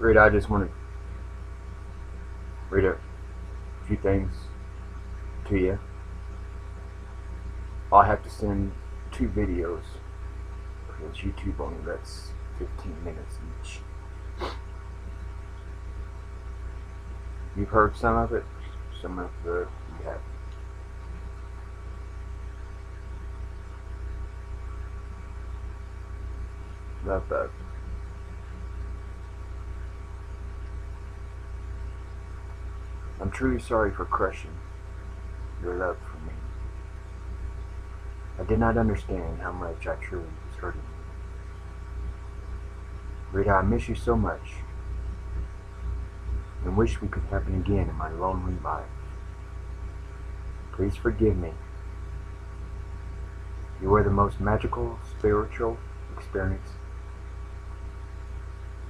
Rita, I just want to read a few things to you. I'll have to send 2 videos because YouTube only lets 15 minutes each. You've heard some of it, some of the you haven't. Love bug. I'm truly sorry for crushing your love for me. I did not understand how much I truly was hurting you. Rita, I miss you so much and wish we could happen again in my lonely life. Please forgive me. You were the most magical, spiritual experience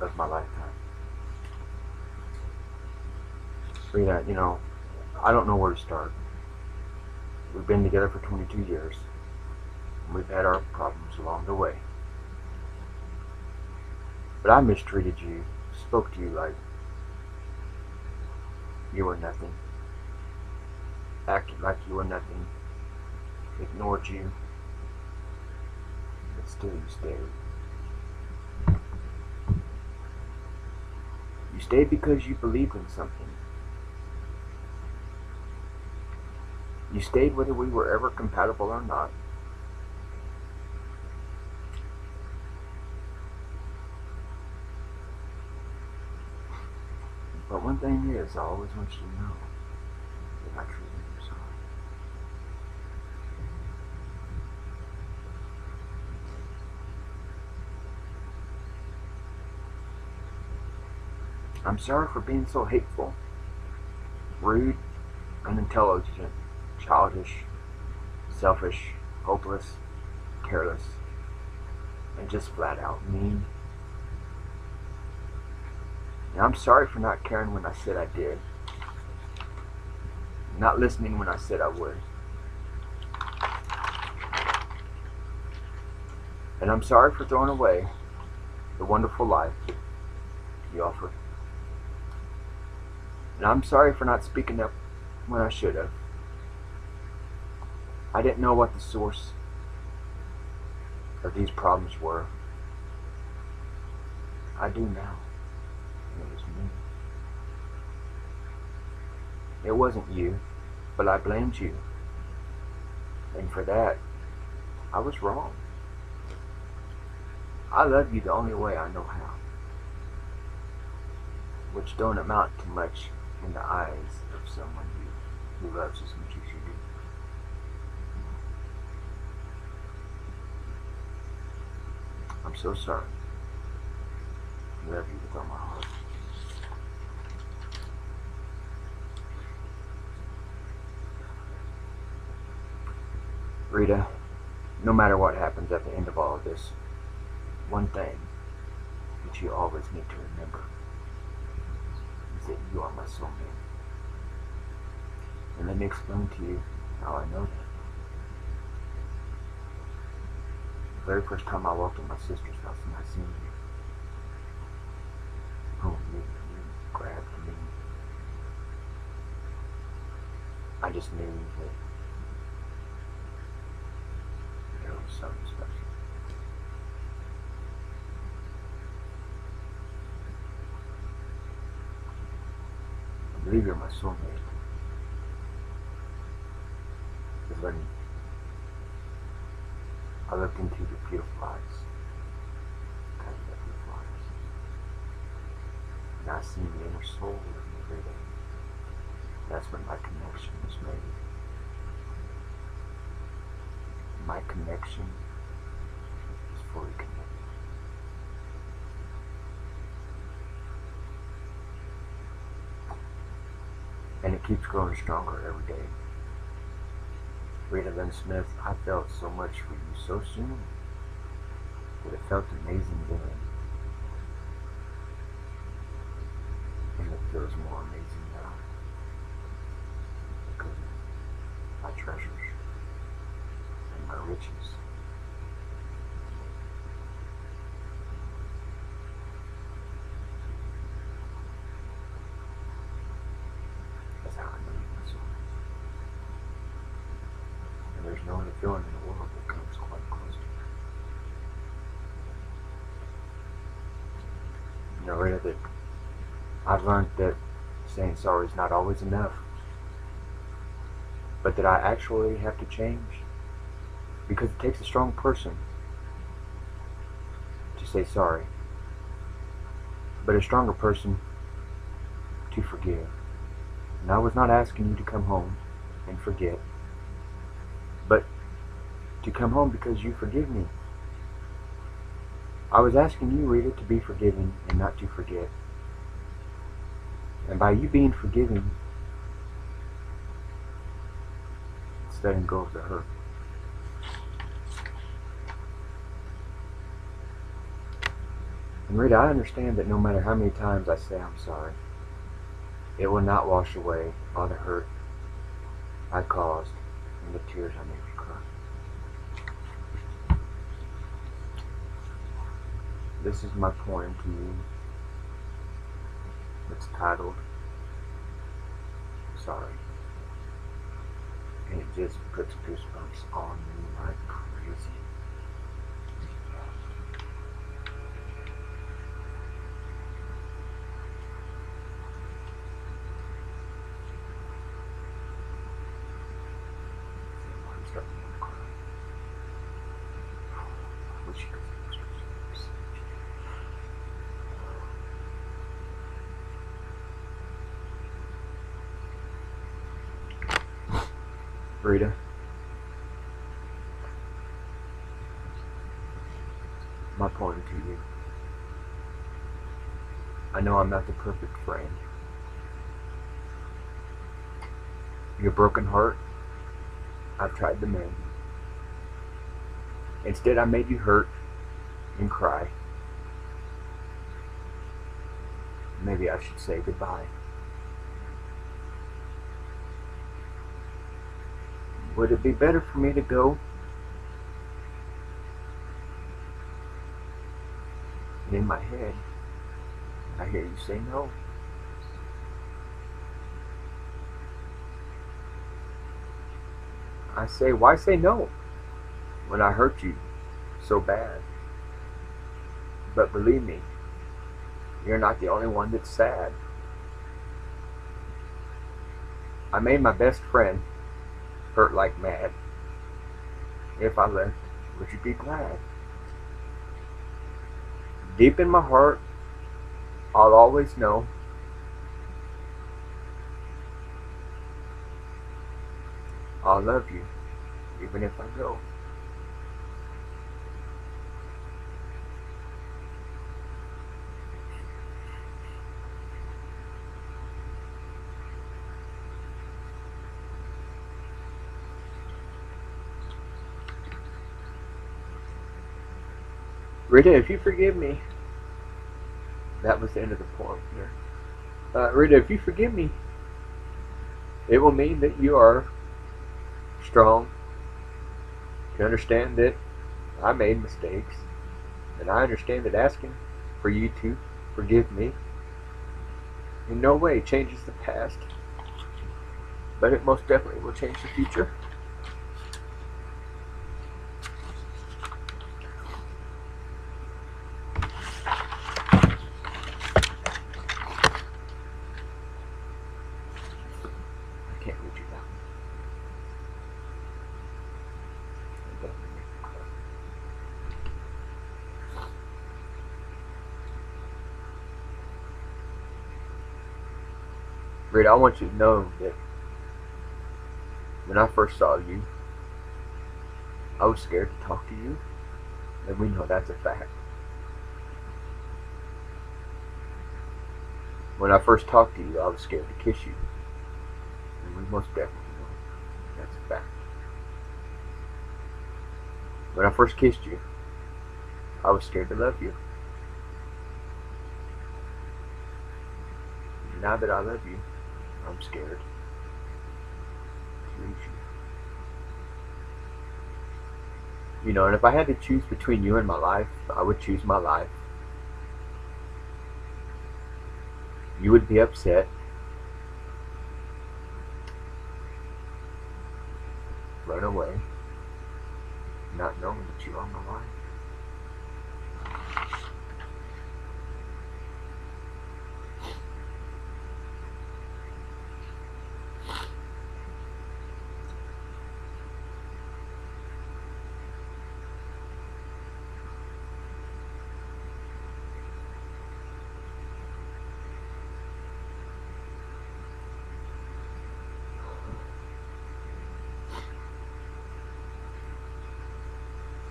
of my lifetime. Rita, I don't know where to start. We've been together for 22 years, and we've had our problems along the way. But I mistreated you, spoke to you like you were nothing, acted like you were nothing, ignored you, but still you stayed. You stayed because you believed in something. You stayed whether we were ever compatible or not. But one thing is, I always want you to know that I truly am sorry. I'm sorry for being so hateful, rude, unintelligent, childish, selfish, hopeless, careless, and just flat out mean. And I'm sorry for not caring when I said I did, not listening when I said I would. And I'm sorry for throwing away the wonderful life you offered. And I'm sorry for not speaking up when I should have. I didn't know what the source of these problems were. I do now. And it was me. It wasn't you, but I blamed you. And for that, I was wrong. I love you the only way I know how, which don't amount to much in the eyes of someone who loves as much as you do. I'm so sorry. I love you with all my heart. Rita, no matter what happens at the end of all of this, one thing that you always need to remember is that you are my soulmate. And let me explain to you how I know that. The very first time I walked in my sister's house and I seen you, you grabbed me. I just knew that there was something special. I believe you're my soulmate. Because when I looked into your beautiful eyes, kind of beautiful eyes, and I seen the inner soul of you every day. That's when my connection was made. My connection is fully connected. And it keeps growing stronger every day. Rita Lynn Smith, I felt so much for you so soon that it felt amazing then. And it feels more amazing now. Because of my treasures and my riches. feeling in the world that comes quite close to you. You know, Rita, that I've learned that saying sorry is not always enough, but that I actually have to change, because it takes a strong person to say sorry, but a stronger person to forgive. And I was not asking you to come home and forget, but to come home because you forgive me. I was asking you, Rita, to be forgiving and not to forget. And by you being forgiving, it's letting go of the hurt. And Rita, I understand that no matter how many times I say I'm sorry, it will not wash away all the hurt I caused and the tears I made you cry. This is my poem to you. It's titled Sorry. And it just puts goosebumps on me like crazy. I'm starting to cry. I wish you could see those goosebumps. Rita, my poem to you. I know I'm not the perfect friend. Your broken heart, I've tried to mend. Instead, I made you hurt and cry. Maybe I should say goodbye. Would it be better for me to go? And in my head, I hear you say no. I say, why say no when I hurt you so bad? But believe me, you're not the only one that's sad. I made my best friend hurt like mad. If I left, would you be glad? Deep in my heart, I'll always know I'll love you, even if I go. Rita, if you forgive me, that was the end of the poem here. Rita, if you forgive me, it will mean that you are strong. You understand that I made mistakes, and I understand that asking for you to forgive me in no way changes the past, but it most definitely will change the future. I can't read you that one. It definitely makes me cry. Rita, I want you to know that when I first saw you, I was scared to talk to you, and we know that's a fact. When I first talked to you, I was scared to kiss you, and we most definitely know that's a fact. When I first kissed you, I was scared to love you. Now that I love you, I'm scared to lose you. You know, and if I had to choose between you and my life, I would choose my life. You would be upset, run away, not knowing that you are my wife.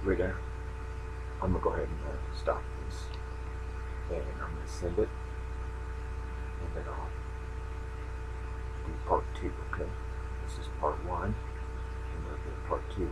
Rita, I'm going to go ahead and stop this. And I'm going to send it. And then I'll do part 2, okay? This is part 1. And we'll do part 2.